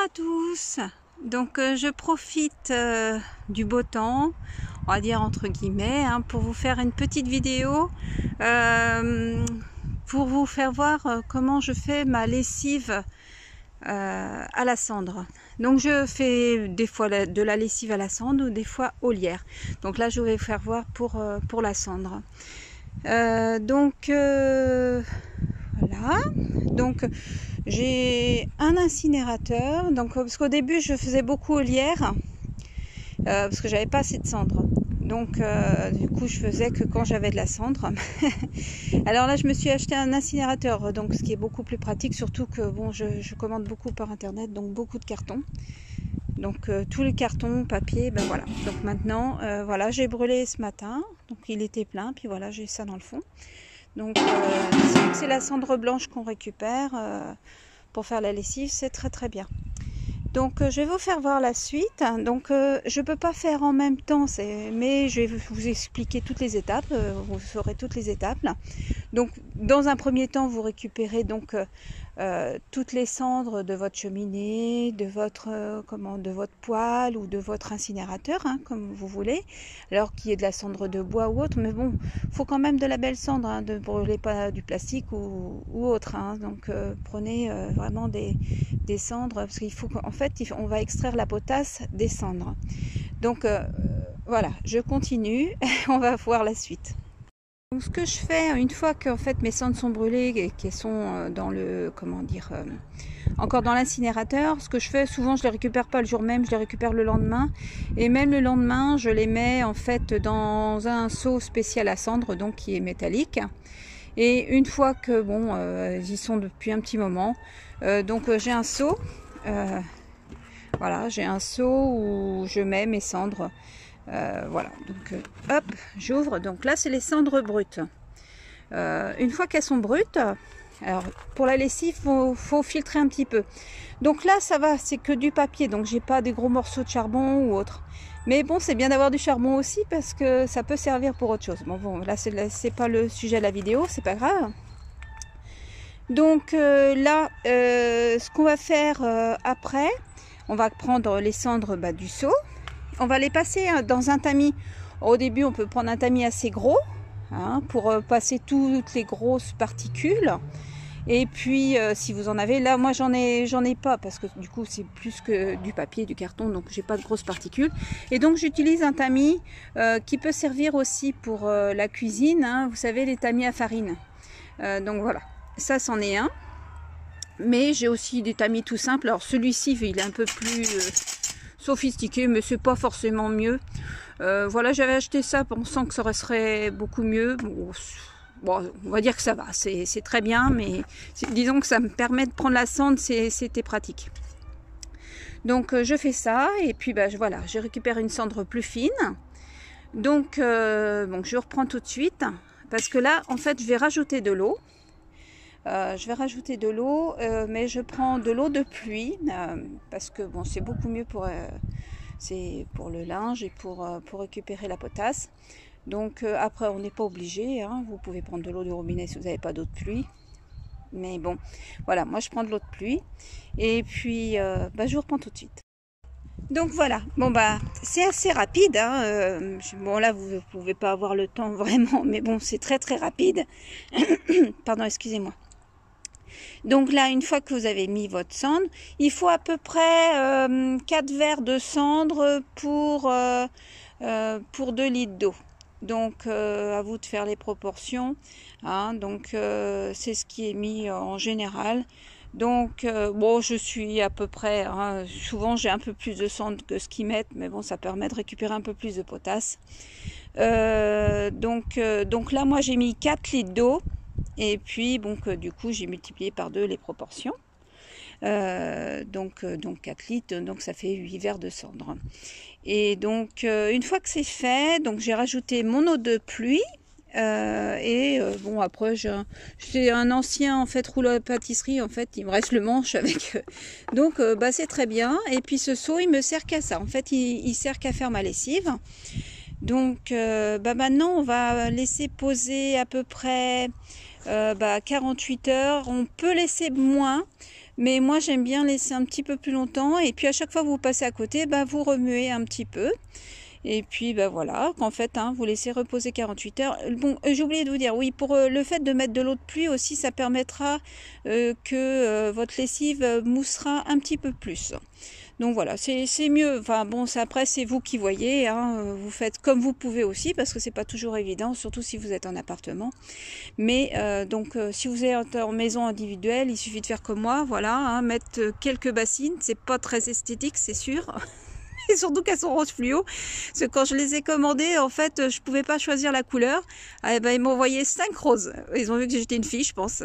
Bonjour à tous. Donc je profite du beau temps, on va dire entre guillemets, pour vous faire une petite vidéo pour vous faire voir comment je fais ma lessive à la cendre. Donc je fais des fois de la lessive à la cendre ou des fois au lierre. Donc là je vais vous faire voir pour la cendre. Voilà, donc j'ai un incinérateur, donc parce qu'au début je faisais beaucoup au lierre parce que j'avais pas assez de cendre, donc du coup je faisais que quand j'avais de la cendre. Alors là je me suis acheté un incinérateur, donc ce qui est beaucoup plus pratique, surtout que bon je commande beaucoup par internet, donc beaucoup de cartons, donc tous les cartons papier, ben voilà. Donc maintenant voilà, j'ai brûlé ce matin, donc il était plein, puis voilà, j'ai ça dans le fond. Donc c'est la cendre blanche qu'on récupère pour faire la lessive, c'est très bien. Donc je vais vous faire voir la suite. Donc je peux pas faire en même temps, mais je vais vous expliquer toutes les étapes, vous saurez toutes les étapes là. Donc dans un premier temps vous récupérez donc toutes les cendres de votre cheminée, de votre de votre poêle ou de votre incinérateur, comme vous voulez, alors qu'il y ait de la cendre de bois ou autre, mais bon, faut quand même de la belle cendre, ne brûlez pas du plastique ou autre, donc prenez vraiment des cendres, parce qu'il faut qu'en fait on va extraire la potasse des cendres. Donc voilà, je continue. On va voir la suite. Donc, ce que je fais une fois que en fait mes cendres sont brûlées et qu'elles sont dans le encore dans l'incinérateur, ce que je fais souvent, je les récupère pas le jour même, je les récupère le lendemain, et même le lendemain je les mets en fait dans un seau spécial à cendre, donc qui est métallique. Et une fois que bon ils y sont depuis un petit moment, donc j'ai un seau, voilà, j'ai un seau où je mets mes cendres. Voilà, donc hop, j'ouvre. Donc là c'est les cendres brutes. Une fois qu'elles sont brutes, alors pour la lessive faut filtrer un petit peu. Donc là ça va, c'est que du papier, donc j'ai pas des gros morceaux de charbon ou autre. Mais bon, c'est bien d'avoir du charbon aussi parce que ça peut servir pour autre chose. Bon là c'est pas le sujet de la vidéo, c'est pas grave. Donc là ce qu'on va faire après, on va prendre les cendres du seau. On va les passer dans un tamis. Au début, on peut prendre un tamis assez gros pour passer toutes les grosses particules. Et puis, si vous en avez, là, moi, j'en ai pas parce que du coup, c'est plus que du papier, du carton, donc j'ai pas de grosses particules. Et donc, j'utilise un tamis qui peut servir aussi pour la cuisine. Vous savez, les tamis à farine. Donc voilà, ça, c'en est un. Mais j'ai aussi des tamis tout simples. Alors, celui-ci, il est un peu plus sophistiqué, mais c'est pas forcément mieux. Voilà, j'avais acheté ça pensant que ça serait beaucoup mieux. Bon, on va dire que ça va, c'est très bien, mais disons que ça me permet de prendre la cendre, c'était pratique. Donc je fais ça, et puis voilà, je récupère une cendre plus fine. Donc je reprends tout de suite, parce que là, en fait, je vais rajouter de l'eau. Mais je prends de l'eau de pluie parce que bon, c'est beaucoup mieux pour le linge et pour récupérer la potasse. Donc après, on n'est pas obligé, vous pouvez prendre de l'eau du robinet si vous n'avez pas d'eau de pluie. Mais bon, voilà, moi je prends de l'eau de pluie et puis je vous reprends tout de suite. Donc voilà, bon c'est assez rapide, bon là vous ne pouvez pas avoir le temps vraiment, mais bon c'est très rapide. Pardon, excusez-moi. Donc là, une fois que vous avez mis votre cendre, il faut à peu près 4 verres de cendre pour 2 litres d'eau. Donc à vous de faire les proportions. Donc c'est ce qui est mis en général. Donc bon, je suis à peu près, souvent j'ai un peu plus de cendre que ce qu'ils mettent, mais bon, ça permet de récupérer un peu plus de potasse. Donc là, moi j'ai mis 4 litres d'eau. Et puis, du coup, j'ai multiplié par 2 les proportions. Donc 4 litres, donc ça fait 8 verres de cendre. Et donc, une fois que c'est fait, donc j'ai rajouté mon eau de pluie. Après, j'ai un ancien, en fait, rouleau à pâtisserie. En fait, il me reste le manche avec. Donc, c'est très bien. Et puis, ce seau, il me sert qu'à ça. En fait, il sert qu'à faire ma lessive. Donc, maintenant, on va laisser poser à peu près 48 heures. On peut laisser moins, Mais moi, j'aime bien laisser un petit peu plus longtemps. Et puis, à chaque fois que vous passez à côté, bah, vous remuez un petit peu. Et puis, bah, voilà, qu'en fait, hein, vous laissez reposer 48 heures. Bon, j'ai oublié de vous dire, oui, pour le fait de mettre de l'eau de pluie aussi, ça permettra que votre lessive moussera un petit peu plus. Donc voilà, c'est mieux. Enfin bon, après c'est vous qui voyez, hein. Vous faites comme vous pouvez aussi, parce que c'est pas toujours évident, surtout si vous êtes en appartement. Mais si vous êtes en maison individuelle, il suffit de faire comme moi, voilà, hein, mettre quelques bassines. C'est pas très esthétique, c'est sûr. Et surtout qu'elles sont rose fluo. Parce que quand je les ai commandées, en fait, je pouvais pas choisir la couleur. Ah, ben, ils m'ont envoyé 5 roses. Ils ont vu que j'étais une fille, je pense. 5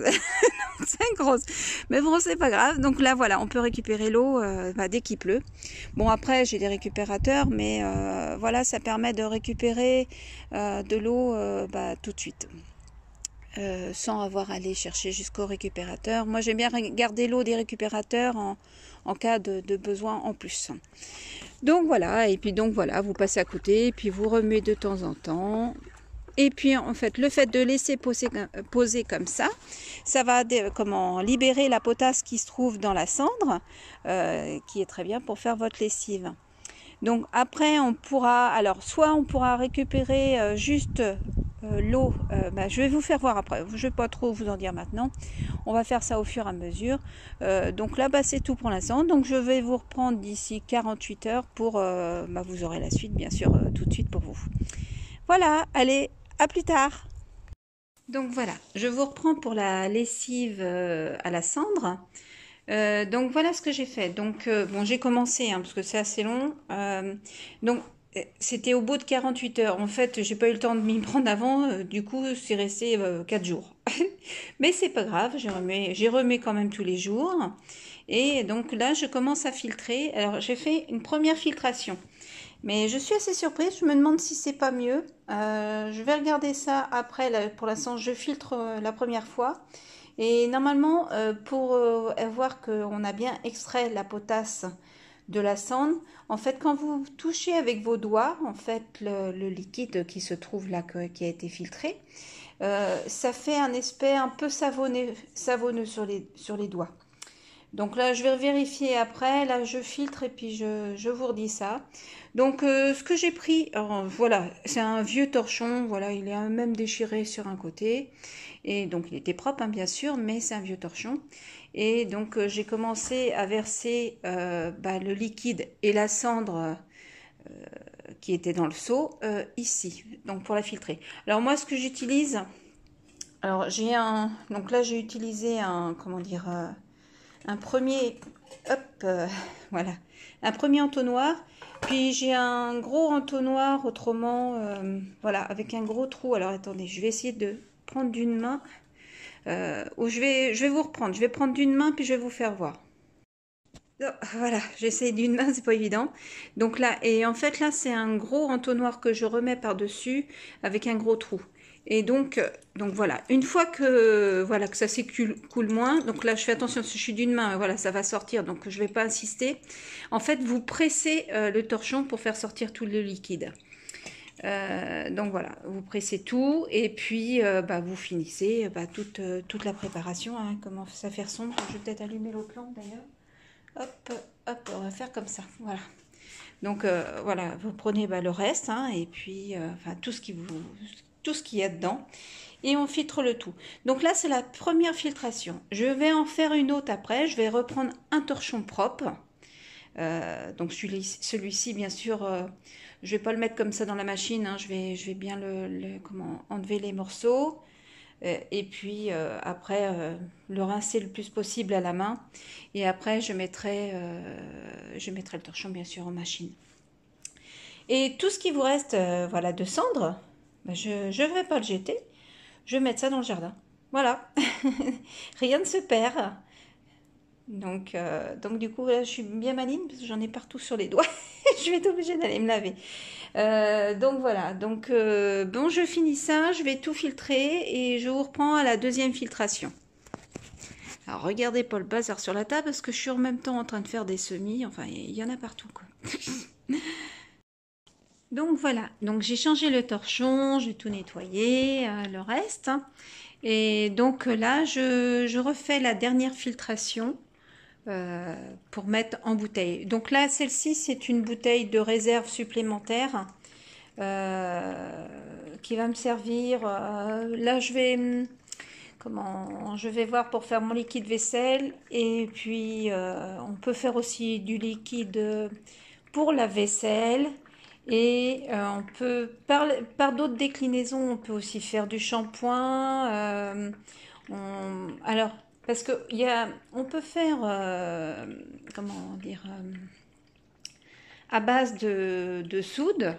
roses. Mais bon, c'est pas grave. Donc là, voilà, on peut récupérer l'eau dès qu'il pleut. Bon, après, j'ai des récupérateurs, mais voilà, ça permet de récupérer de l'eau tout de suite. Sans avoir à aller chercher jusqu'au récupérateur. Moi, j'aime bien garder l'eau des récupérateurs en cas de besoin en plus. Donc voilà, et puis donc voilà, vous passez à côté, et puis vous remuez de temps en temps. Et puis en fait, le fait de laisser poser comme ça va libérer la potasse qui se trouve dans la cendre, qui est très bien pour faire votre lessive. Donc après, on pourra, alors soit on pourra récupérer juste l'eau, je vais vous faire voir après, je ne vais pas trop vous en dire maintenant, on va faire ça au fur et à mesure. Donc là, c'est tout pour l'instant, donc je vais vous reprendre d'ici 48 heures pour, vous aurez la suite bien sûr tout de suite pour vous. Voilà, allez, à plus tard. Donc voilà, je vous reprends pour la lessive à la cendre. Donc voilà ce que j'ai fait. Donc bon, j'ai commencé parce que c'est assez long. Donc c'était au bout de 48 heures. En fait, j'ai pas eu le temps de m'y prendre avant. Du coup, c'est resté 4 jours. Mais c'est pas grave, j'ai remis quand même tous les jours. Et donc là, je commence à filtrer. Alors j'ai fait une première filtration. Mais je suis assez surprise, je me demande si c'est pas mieux. Je vais regarder ça après. Là, pour l'instant, je filtre la première fois. Et normalement, pour voir qu'on a bien extrait la potasse de la cendre, en fait, quand vous touchez avec vos doigts, en fait, le liquide qui se trouve là, qui a été filtré, ça fait un aspect un peu savonneux sur les doigts. Donc là, je vais vérifier après. Là, je filtre et puis je vous redis ça. Donc, ce que j'ai pris, voilà, c'est un vieux torchon. Voilà, il est même déchiré sur un côté. Et donc, il était propre, bien sûr, mais c'est un vieux torchon. Et donc, j'ai commencé à verser le liquide et la cendre qui était dans le seau ici, donc pour la filtrer. Alors, moi, ce que j'utilise, alors donc là, j'ai utilisé un premier, voilà, un premier entonnoir, puis j'ai un gros entonnoir autrement, voilà, avec un gros trou. Alors attendez, je vais essayer de prendre d'une main, ou je vais vous reprendre, je vais prendre d'une main puis je vais vous faire voir. Oh, voilà, j'essaie d'une main, c'est pas évident. Donc là, et en fait là, c'est un gros entonnoir que je remets par-dessus avec un gros trou. Et donc voilà, une fois que voilà que ça s'écoule moins, donc là je fais attention, si je suis d'une main, voilà, ça va sortir, donc je vais pas insister. En fait, vous pressez le torchon pour faire sortir tout le liquide. Donc voilà, vous pressez tout et puis vous finissez toute la préparation. Hein, comment ça faire sombre. Je vais peut-être allumer l'autre lampe d'ailleurs. Hop, on va faire comme ça. Voilà. Donc voilà, vous prenez le reste et puis tout ce qu'il y a dedans et on filtre le tout. Donc là, c'est la première filtration. Je vais en faire une autre après. Je vais reprendre un torchon propre. Donc celui-ci, bien sûr, je vais pas le mettre comme ça dans la machine. Je vais bien enlever les morceaux. Et puis après, le rincer le plus possible à la main. Et après, je mettrai le torchon, bien sûr, en machine. Et tout ce qui vous reste de cendre, je ne vais pas le jeter. Je vais mettre ça dans le jardin. Voilà. Rien ne se perd. Donc du coup, là, je suis bien maligne parce que j'en ai partout sur les doigts. Je vais être obligée d'aller me laver. Donc voilà. Donc bon, je finis ça. Je vais tout filtrer et je vous reprends à la deuxième filtration. Alors regardez pas le bazar sur la table parce que je suis en même temps en train de faire des semis. Enfin, il y en a partout, quoi. Donc voilà, donc j'ai changé le torchon, j'ai tout nettoyé, le reste. Et donc là, je refais la dernière filtration pour mettre en bouteille. Donc là, celle-ci, c'est une bouteille de réserve supplémentaire qui va me servir. Là, je vais voir pour faire mon liquide vaisselle. Et puis, on peut faire aussi du liquide pour la vaisselle. Et on peut, par d'autres déclinaisons, on peut aussi faire du shampoing. Alors, parce que on peut faire, comment dire, à base de soude.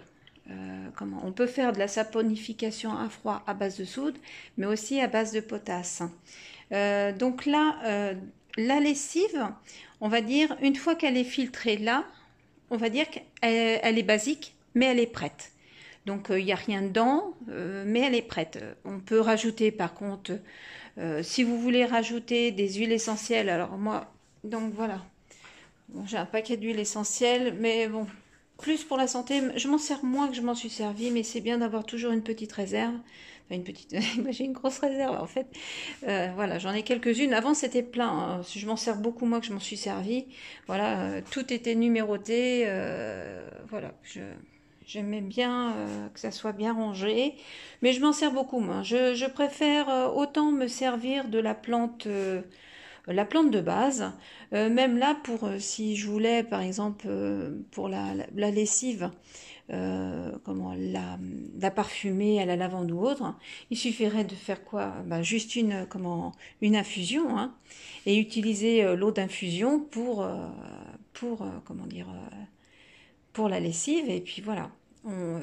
On peut faire de la saponification à froid à base de soude, mais aussi à base de potasse. Donc là, la lessive, on va dire, une fois qu'elle est filtrée là, on va dire qu'elle est basique, mais elle est prête. Donc il n'y a rien dedans, mais elle est prête. On peut rajouter par contre, si vous voulez rajouter des huiles essentielles, alors moi, donc voilà, bon, j'ai un paquet d'huiles essentielles, mais bon, plus pour la santé, je m'en sers moins que je m'en suis servi, mais c'est bien d'avoir toujours une petite réserve. Enfin, une petite, moi j'ai une grosse réserve en fait. Voilà, j'en ai quelques-unes. Avant c'était plein, hein. Je m'en sers beaucoup moins que je m'en suis servi. Voilà, tout était numéroté. Voilà, j'aimais bien que ça soit bien rangé, mais je m'en sers beaucoup moins. Je préfère autant me servir de la plante de base. Même là, si je voulais, par exemple, pour la lessive, la parfumer à la lavande ou autre, il suffirait de faire quoi? Juste une infusion, hein, et utiliser l'eau d'infusion pour la lessive, et puis voilà.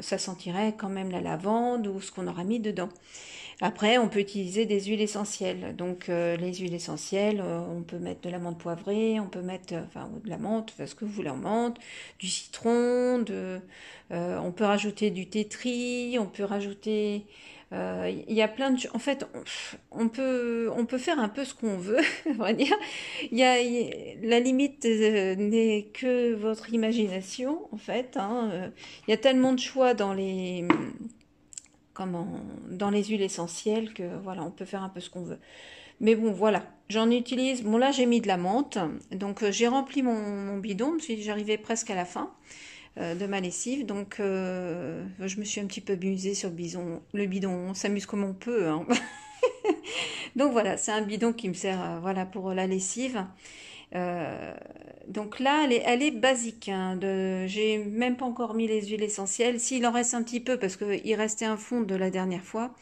Ça sentirait quand même la lavande ou ce qu'on aura mis dedans. Après, on peut utiliser des huiles essentielles. Donc, les huiles essentielles, on peut mettre de la menthe poivrée, on peut mettre de la menthe, ce que vous voulez en menthe, du citron, on peut rajouter du thé tri, on peut rajouter... Il y a plein de... En fait, on peut faire un peu ce qu'on veut, on va dire. La limite n'est que votre imagination, en fait. Hein. Il y a tellement de choix dans les huiles essentielles que voilà, on peut faire un peu ce qu'on veut. Mais bon, voilà, j'en utilise. Bon, là, j'ai mis de la menthe. Donc, j'ai rempli mon bidon. J'arrivais presque à la fin de ma lessive. Donc, je me suis un petit peu amusée sur le bidon. On s'amuse comme on peut. Hein. Donc, voilà, c'est un bidon qui me sert voilà, pour la lessive. Donc là, elle est basique. Hein, j'ai même pas encore mis les huiles essentielles. S'il en reste un petit peu, parce qu'il restait un fond de la dernière fois.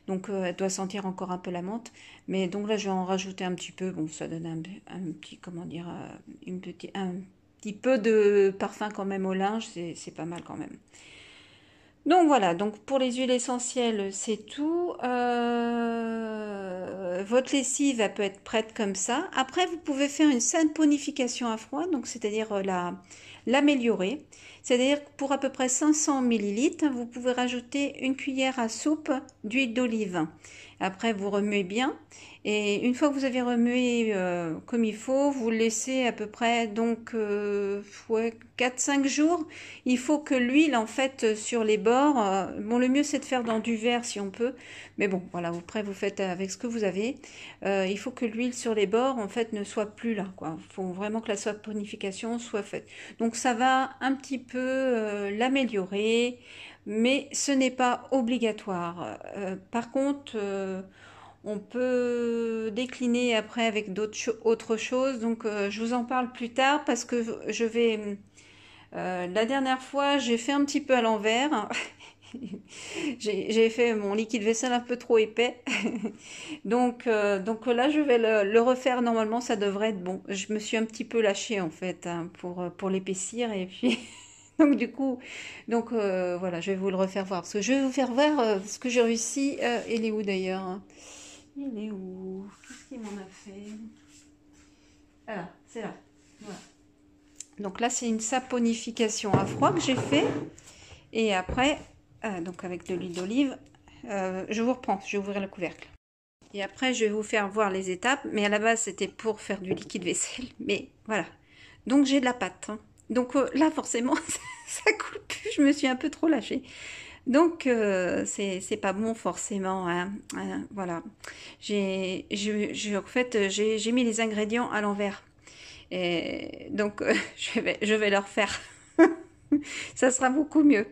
Donc elle doit sentir encore un peu la menthe. Mais donc là, je vais en rajouter un petit peu. Bon, ça donne un petit, comment dire, un petit peu de parfum quand même au linge. C'est pas mal quand même. Donc voilà, donc pour les huiles essentielles, c'est tout. Votre lessive, elle peut être prête comme ça. Après, vous pouvez faire une saponification à froid, donc c'est-à-dire l'améliorer. C'est-à-dire que pour à peu près 500 ml, vous pouvez rajouter une cuillère à soupe d'huile d'olive. Après, vous remuez bien. Et une fois que vous avez remué comme il faut, vous le laissez à peu près donc 4-5 jours. Il faut que l'huile en fait sur les bords, bon le mieux c'est de faire dans du verre si on peut, mais bon voilà, après vous faites avec ce que vous avez. Il faut que l'huile sur les bords en fait ne soit plus là, quoi. Il faut vraiment que la saponification soit faite. Donc ça va un petit peu l'améliorer, mais ce n'est pas obligatoire. Par contre, on peut décliner après avec autre chose. Donc je vous en parle plus tard parce que je vais... la dernière fois, j'ai fait un petit peu à l'envers. J'ai fait mon liquide vaisselle un peu trop épais. donc là, je vais le refaire. Normalement, ça devrait être bon. Je me suis un petit peu lâchée en fait hein, pour l'épaissir. Et puis... Donc du coup, voilà, je vais vous le refaire voir. Parce que je vais vous faire voir ce que j'ai réussi. Il est où d'ailleurs hein? Il est où? Qu'est-ce qu'il m'en a fait? Ah, c'est là. Voilà. Donc là, c'est une saponification à froid que j'ai fait. Et après, donc avec de l'huile d'olive, je vous reprends. Je vais ouvrir le couvercle. Et après, je vais vous faire voir les étapes. Mais à la base, c'était pour faire du liquide vaisselle. Mais voilà. Donc j'ai de la pâte. Hein. Donc là, forcément, ça coule plus. Je me suis un peu trop lâchée. Donc, c'est pas bon forcément. Hein, voilà. En fait, j'ai mis les ingrédients à l'envers. Et donc, je vais leur faire. Ça sera beaucoup mieux.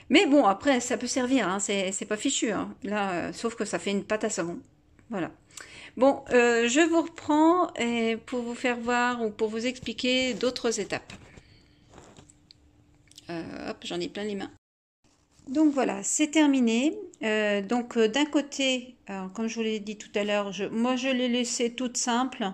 Mais bon, après, ça peut servir, hein, c'est pas fichu, hein. Là, sauf que ça fait une pâte à savon. Voilà. Bon, je vous reprends pour vous faire voir ou pour vous expliquer d'autres étapes. Hop, j'en ai plein les mains. Donc voilà, c'est terminé. Donc d'un côté, comme je vous l'ai dit tout à l'heure, moi je l'ai laissé toute simple,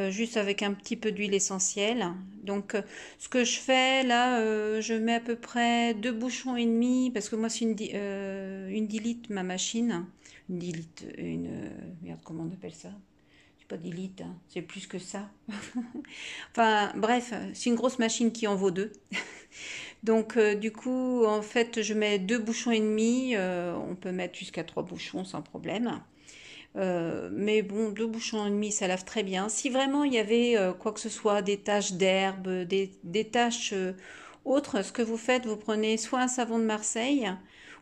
juste avec un petit peu d'huile essentielle. Donc ce que je fais là, je mets à peu près 2,5 bouchons, parce que moi c'est une 10 litres ma machine. Une 10 litres, merde, comment on appelle ça? C'est pas 10 litres, hein, c'est plus que ça. Enfin bref, c'est une grosse machine qui en vaut deux. Donc du coup, en fait, je mets 2,5 bouchons. On peut mettre jusqu'à 3 bouchons sans problème. Mais bon, 2,5 bouchons, ça lave très bien. Si vraiment il y avait quoi que ce soit, des taches d'herbe, des taches autres, ce que vous faites, vous prenez soit un savon de Marseille,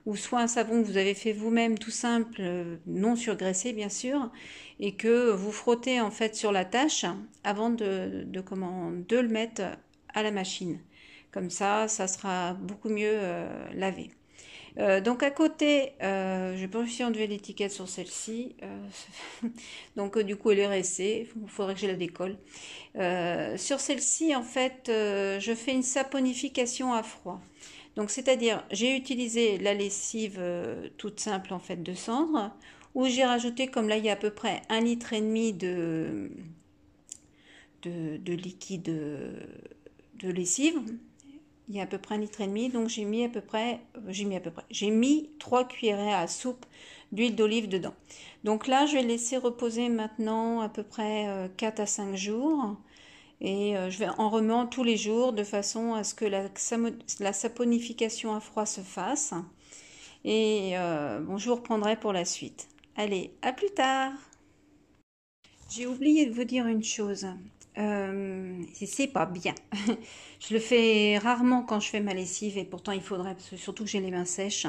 ou soit un savon que vous avez fait vous-même, tout simple, non surgraissé bien sûr, et que vous frottez en fait sur la tache avant de le mettre à la machine. Comme ça sera beaucoup mieux lavé. Donc à côté, j'ai pas réussi à enlever l'étiquette sur celle-ci. Donc du coup elle est restée. Il faudrait que je la décolle. Sur celle-ci, en fait, je fais une saponification à froid. Donc c'est-à-dire, j'ai utilisé la lessive toute simple en fait de cendre, où j'ai rajouté, comme là il y a à peu près 1,5 litre de liquide de lessive. Il y a à peu près 1,5 litre, donc j'ai mis 3 cuillerées à soupe d'huile d'olive dedans. Donc là, je vais laisser reposer maintenant à peu près 4 à 5 jours. Et je vais en remuant tous les jours de façon à ce que la saponification à froid se fasse. Et bon, je vous reprendrai pour la suite. Allez, à plus tard! J'ai oublié de vous dire une chose. C'est pas bien. Je le fais rarement quand je fais ma lessive et pourtant il faudrait, parce que surtout que j'ai les mains sèches.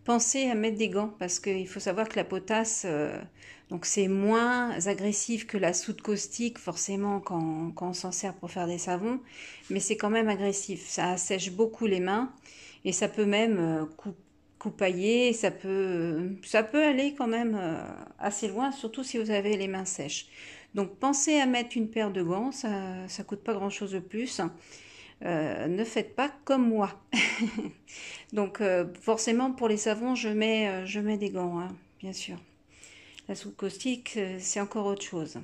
Pensez à mettre des gants parce qu'il faut savoir que la potasse, donc c'est moins agressif que la soude caustique forcément quand on s'en sert pour faire des savons, mais c'est quand même agressif. Ça assèche beaucoup les mains et ça peut même coupailler, ça peut aller quand même assez loin, surtout si vous avez les mains sèches. Donc pensez à mettre une paire de gants, ça coûte pas grand chose de plus. Ne faites pas comme moi. Donc forcément pour les savons je mets des gants, hein, bien sûr. La soude caustique c'est encore autre chose.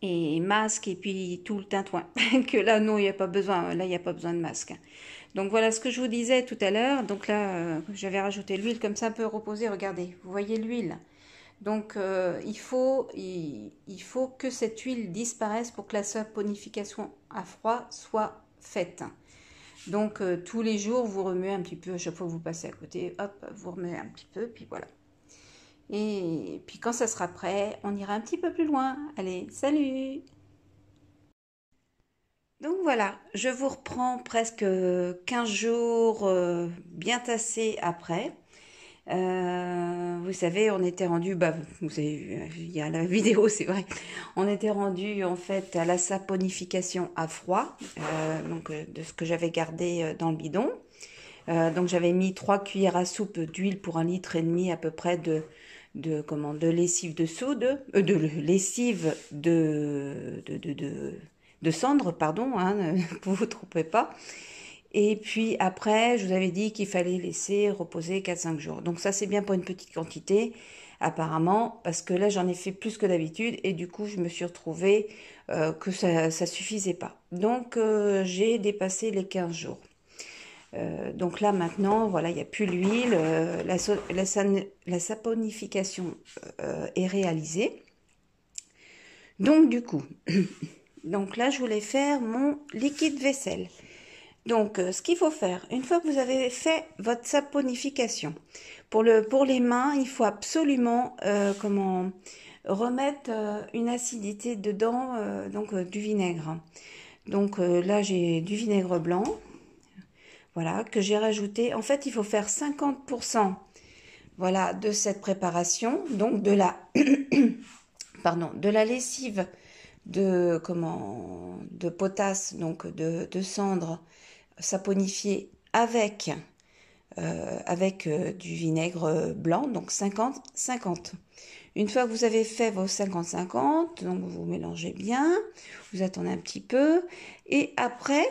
Et masque et puis tout le tintouin. Que là non il n'y a pas besoin, là il n'y a pas besoin de masque. Donc voilà ce que je vous disais tout à l'heure. Donc là j'avais rajouté l'huile comme ça un peu reposée. Regardez, vous voyez l'huile. Donc il faut que cette huile disparaisse pour que la saponification à froid soit faite. Donc tous les jours vous remuez un petit peu, à chaque fois que vous passez à côté, hop, vous remuez un petit peu, puis voilà. Et puis quand ça sera prêt, on ira un petit peu plus loin. Allez, salut! Donc voilà, je vous reprends presque 15 jours bien tassés après. Vous savez, on était rendu, bah, vous avez vu, il y a la vidéo, c'est vrai. On était rendu en fait à la saponification à froid, donc de ce que j'avais gardé dans le bidon. Donc j'avais mis 3 cuillères à soupe d'huile pour 1,5 litre à peu près de lessive de soude, de lessive de cendre, pardon, hein, vous vous trompez pas. Et puis après, je vous avais dit qu'il fallait laisser reposer 4-5 jours. Donc ça, c'est bien pour une petite quantité, apparemment, parce que là, j'en ai fait plus que d'habitude. Et du coup, je me suis retrouvée que ça suffisait pas. Donc, j'ai dépassé les 15 jours. Donc là, maintenant, voilà, il n'y a plus l'huile. La saponification est réalisée. Donc, du coup, donc là, je voulais faire mon liquide vaisselle. Donc, ce qu'il faut faire, une fois que vous avez fait votre saponification, pour les mains, il faut absolument remettre une acidité dedans, donc du vinaigre. Donc là, j'ai du vinaigre blanc, voilà, que j'ai rajouté. En fait, il faut faire 50%, voilà, de cette préparation, donc de la, pardon, de la lessive de potasse, donc de cendre saponifiée avec du vinaigre blanc, donc 50-50. Une fois que vous avez fait vos 50-50, donc vous mélangez bien, vous attendez un petit peu, et après,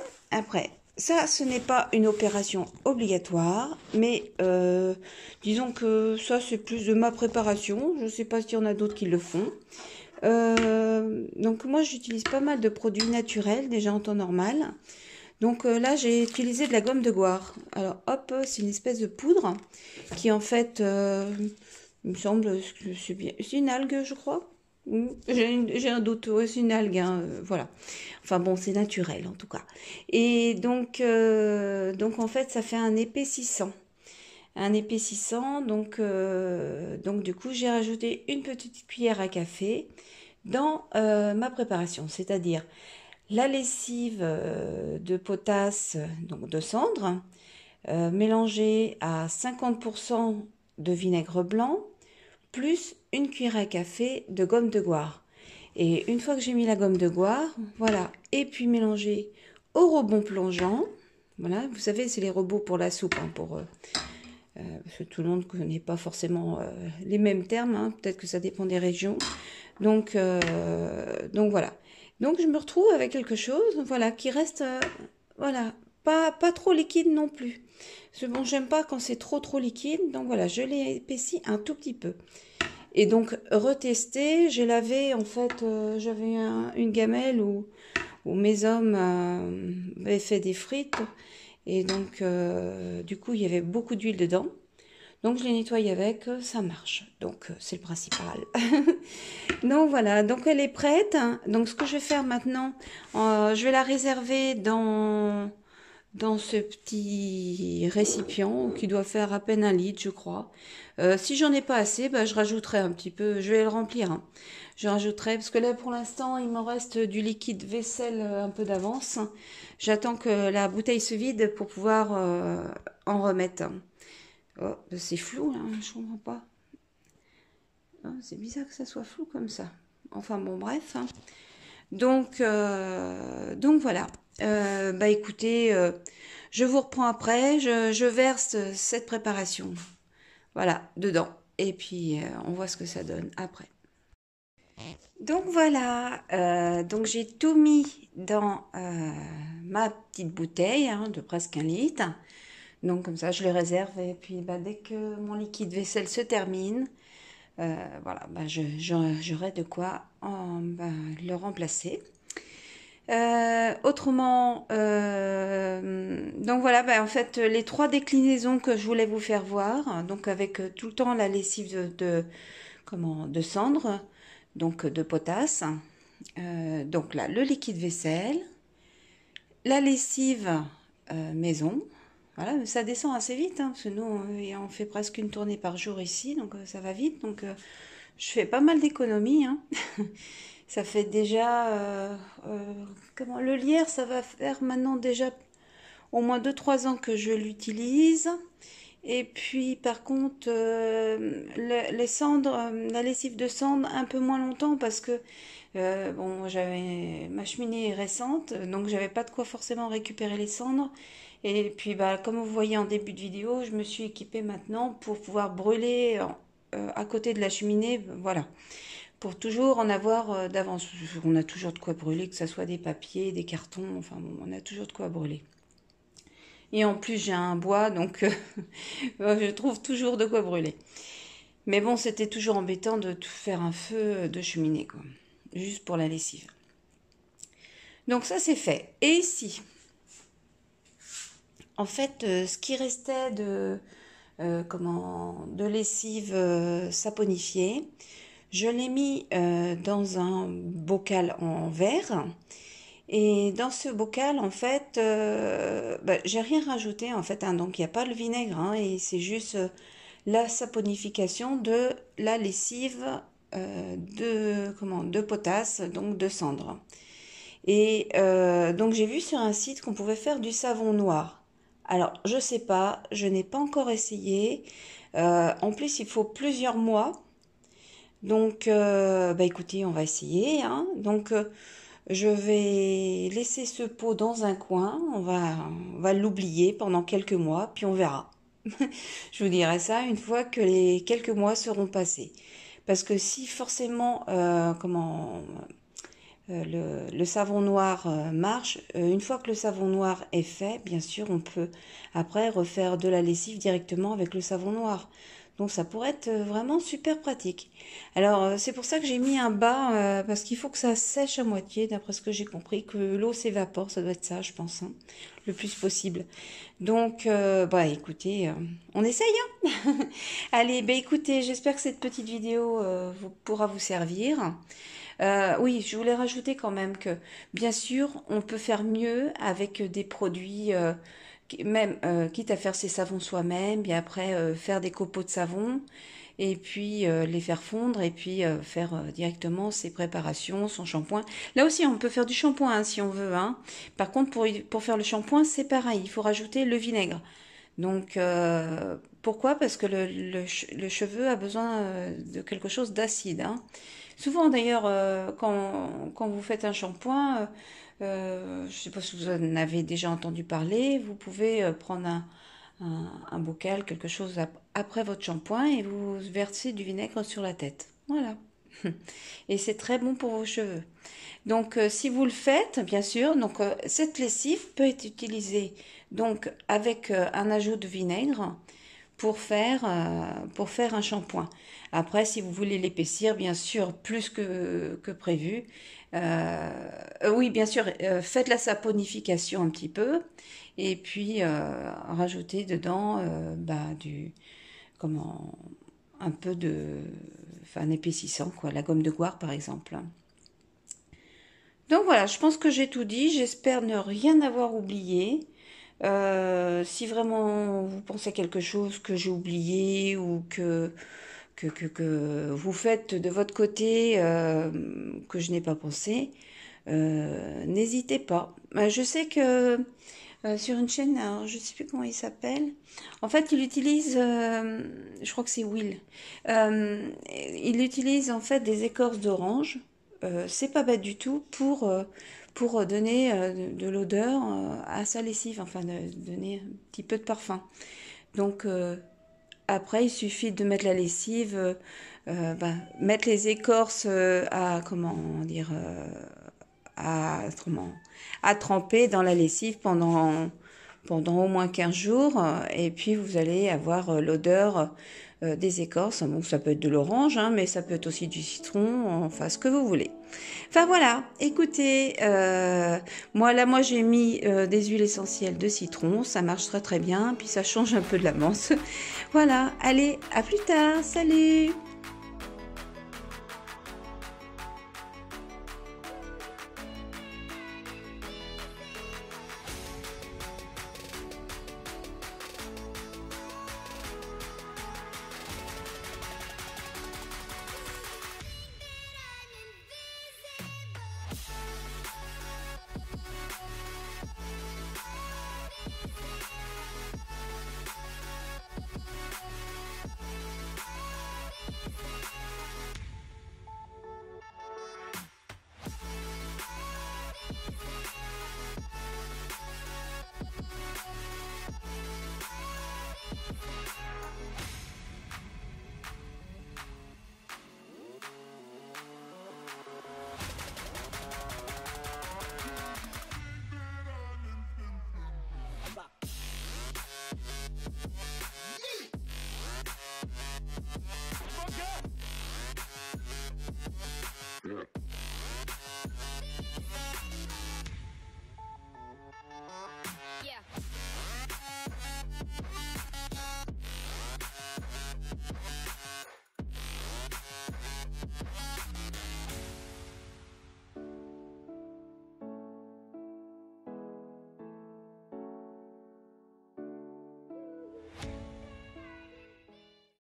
ça, ce n'est pas une opération obligatoire, mais disons que ça, c'est plus de ma préparation. Je ne sais pas s'il y en a d'autres qui le font. Donc moi, j'utilise pas mal de produits naturels, déjà en temps normal. Donc là, j'ai utilisé de la gomme de goire. Alors hop, c'est une espèce de poudre qui en fait, il me semble que c'est une algue, je crois. J'ai un doute, ouais, c'est une algue, hein, voilà. Enfin bon, c'est naturel en tout cas. Et donc en fait, ça fait un épaississant. Un épaississant, donc du coup, j'ai rajouté une petite cuillère à café dans ma préparation, c'est-à-dire la lessive de potasse, donc de cendre, mélangée à 50% de vinaigre blanc, plus une cuillère à café de gomme de goire. Et une fois que j'ai mis la gomme de goire, voilà, et puis mélanger au rebond plongeant. Voilà, vous savez, c'est les robots pour la soupe, hein, parce que tout le monde ne connaît pas forcément les mêmes termes, hein, peut-être que ça dépend des régions. Donc voilà. Donc je me retrouve avec quelque chose, voilà, qui reste, voilà, pas trop liquide non plus. Parce que bon, j'aime pas quand c'est trop liquide, donc voilà, je l'ai épaissi un tout petit peu. Et donc retester, j'ai lavé, en fait, j'avais une gamelle où mes hommes avaient fait des frites, et donc du coup il y avait beaucoup d'huile dedans. Donc je l'ai nettoyée avec, ça marche. Donc c'est le principal. Donc voilà, donc elle est prête. Donc ce que je vais faire maintenant, je vais la réserver dans ce petit récipient qui doit faire à peine 1 litre, je crois. Si j'en ai pas assez, bah, je rajouterai un petit peu, je vais le remplir, hein. Je rajouterai, parce que là pour l'instant il me reste du liquide vaisselle un peu d'avance. J'attends que la bouteille se vide pour pouvoir en remettre. Oh, c'est flou là, je comprends pas. Oh, c'est bizarre que ça soit flou comme ça. Enfin bon, bref, hein. Donc voilà. Bah écoutez, je vous reprends après. Je verse cette préparation, voilà, dedans. Et puis on voit ce que ça donne après. Donc voilà. Donc j'ai tout mis dans ma petite bouteille, hein, de presque 1 litre. Donc comme ça, je le réserve. Et puis bah, dès que mon liquide vaisselle se termine, voilà, bah, j'aurai de quoi bah, le remplacer. Autrement, donc voilà, bah, en fait, les 3 déclinaisons que je voulais vous faire voir, hein, donc avec tout le temps la lessive de cendre, donc de potasse, donc là, le liquide vaisselle, la lessive maison. Voilà, ça descend assez vite, hein, parce que nous, on fait presque une tournée par jour ici, donc ça va vite. Donc, je fais pas mal d'économies, hein. Ça fait déjà, le lierre, ça va faire maintenant déjà au moins 2-3 ans que je l'utilise. Et puis, par contre, les cendres, la lessive de cendre, un peu moins longtemps parce que, bon, ma cheminée est récente, donc j'avais pas de quoi forcément récupérer les cendres. Et puis, bah, comme vous voyez en début de vidéo, je me suis équipée maintenant pour pouvoir brûler à côté de la cheminée, voilà. Pour toujours en avoir d'avance. On a toujours de quoi brûler, que ce soit des papiers, des cartons, enfin bon, on a toujours de quoi brûler. Et en plus, j'ai un bois, donc je trouve toujours de quoi brûler. Mais bon, c'était toujours embêtant de tout faire un feu de cheminée, quoi. Juste pour la lessive. Donc ça, c'est fait. Et ici, en fait, ce qui restait de lessive saponifiée, je l'ai mis dans un bocal en verre. Et dans ce bocal, en fait, bah, j'ai rien rajouté, en fait, hein, donc il n'y a pas le vinaigre, hein, et c'est juste la saponification de la lessive de potasse, donc de cendre. Et donc j'ai vu sur un site qu'on pouvait faire du savon noir. Alors, je sais pas, je n'ai pas encore essayé. En plus, il faut plusieurs mois. Donc, écoutez, on va essayer, hein. Donc, je vais laisser ce pot dans un coin. On va l'oublier pendant quelques mois, puis on verra. Je vous dirai ça une fois que les quelques mois seront passés. Parce que si forcément, le savon noir marche, une fois que le savon noir est fait, bien sûr, on peut après refaire de la lessive directement avec le savon noir. Donc ça pourrait être vraiment super pratique. Alors c'est pour ça que j'ai mis un bas, parce qu'il faut que ça sèche à moitié, d'après ce que j'ai compris, que l'eau s'évapore, ça doit être ça, je pense, hein, le plus possible. Donc, écoutez, on essaye, hein. Allez, écoutez, j'espère que cette petite vidéo pourra vous servir. Oui, je voulais rajouter quand même que, bien sûr, on peut faire mieux avec des produits, même quitte à faire ses savons soi-même, bien après faire des copeaux de savon, et puis les faire fondre, et puis faire directement ses préparations, son shampoing. Là aussi, on peut faire du shampoing hein, si on veut. Hein. Par contre, pour faire le shampoing, c'est pareil, il faut rajouter le vinaigre. Donc, pourquoi? Parce que le cheveu a besoin de quelque chose d'acide. Hein. Souvent d'ailleurs, quand vous faites un shampoing, je ne sais pas si vous en avez déjà entendu parler, vous pouvez prendre un bocal, quelque chose après votre shampoing et vous versez du vinaigre sur la tête. Voilà. Et c'est très bon pour vos cheveux. Donc, si vous le faites, bien sûr, donc cette lessive peut être utilisée donc avec un ajout de vinaigre pour faire un shampoing. Après, si vous voulez l'épaissir, bien sûr, plus que prévu. Oui, bien sûr, faites la saponification un petit peu et puis rajoutez dedans un peu un épaississant, quoi, la gomme de goire par exemple. Donc voilà, je pense que j'ai tout dit. J'espère ne rien avoir oublié. Si vraiment vous pensez à quelque chose que j'ai oublié ou que vous faites de votre côté que je n'ai pas pensé, n'hésitez pas. Je sais que sur une chaîne, alors je ne sais plus comment il s'appelle, en fait il utilise, je crois que c'est Will, il utilise en fait des écorces d'orange, c'est pas bête du tout pour donner de l'odeur à sa lessive, enfin donner un petit peu de parfum. Donc après il suffit de mettre la lessive, mettre les écorces à tremper dans la lessive pendant au moins 15 jours et puis vous allez avoir l'odeur des écorces. Bon, ça peut être de l'orange, hein, mais ça peut être aussi du citron, enfin ce que vous voulez. Enfin voilà, écoutez, moi j'ai mis des huiles essentielles de citron, ça marche très très bien, puis ça change un peu de la menthe. Voilà, allez, à plus tard, salut!